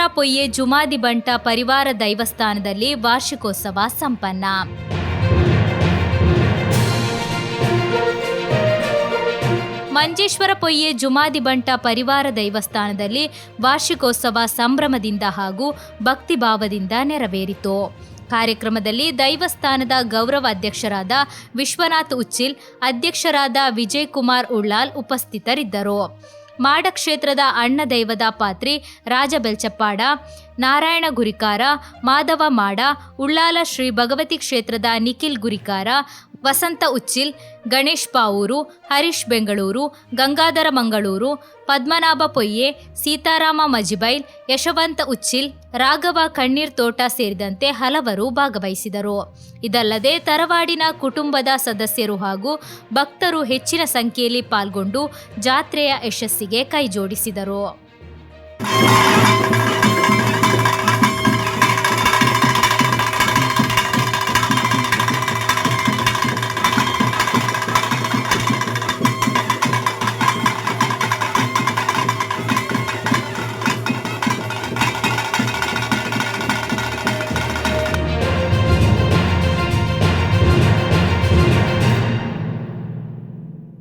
ಪೊಯ್ಯೆ ಜುಮಾದಿ ಬಂಟ ಪರಿವಾರ ದೈವಸ್ಥಾನದಲ್ಲಿ ವಾರ್ಷಿಕೋತ್ಸವ ಸಂಪನ್ನ. ಮಂಜೇಶ್ವರ ಪೊಯ್ಯೆ ಜುಮಾದಿ ಬಂಟ ಪರಿವಾರ ದೈವಸ್ಥಾನದಲ್ಲಿ ವಾರ್ಷಿಕೋತ್ಸವ ಸಂಭ್ರಮದಿಂದ ಹಾಗೂ ಭಕ್ತಿಭಾವದಿಂದ ನೆರವೇರಿತು. ಕಾರ್ಯಕ್ರಮದಲ್ಲಿ ದೈವಸ್ಥಾನದ ಗೌರವ ಅಧ್ಯಕ್ಷರಾದ ವಿಶ್ವನಾಥ್ ಉಚ್ಚಿಲ್, ಅಧ್ಯಕ್ಷರಾದ ವಿಜಯ್ ಕುಮಾರ್ ಉಳ್ಳಾಲ್ ಉಪಸ್ಥಿತರಿದ್ದರು. ಮಾಡ ಕ್ಷೇತ್ರದ ಅಣ್ಣ ದೈವದ ಪಾತ್ರಿ ರಾಜ ಬೆಲ್ಚಪ್ಪಾಡ, ನಾರಾಯಣ ಗುರಿಕಾರ, ಮಾಧವ ಮಾಡ, ಉಳ್ಳಾಲ ಶ್ರೀ ಭಗವತಿ ಕ್ಷೇತ್ರದ ನಿಖಿಲ್ ಗುರಿಕಾರ, ವಸಂತ ಉಚ್ಚಿಲ್, ಗಣೇಶ್ ಪಾವೂರು, ಹರೀಶ್ ಬೆಂಗಳೂರು, ಗಂಗಾಧರ ಮಂಗಳೂರು, ಪದ್ಮನಾಭ ಪೊಯ್ಯೆ, ಸೀತಾರಾಮ ಮಜಿಬೈಲ್, ಯಶವಂತ ಉಚ್ಚಿಲ್, ರಾಘವ ಕಣ್ಣೀರ್ ತೋಟ ಸೇರಿದಂತೆ ಹಲವರು ಭಾಗವಹಿಸಿದರು. ಇದಲ್ಲದೆ ತರವಾಡಿನ ಕುಟುಂಬದ ಸದಸ್ಯರು ಹಾಗೂ ಭಕ್ತರು ಹೆಚ್ಚಿನ ಸಂಖ್ಯೆಯಲ್ಲಿ ಪಾಲ್ಗೊಂಡು ಜಾತ್ರೆಯ ಯಶಸ್ಸಿಗೆ ಕೈಜೋಡಿಸಿದರು.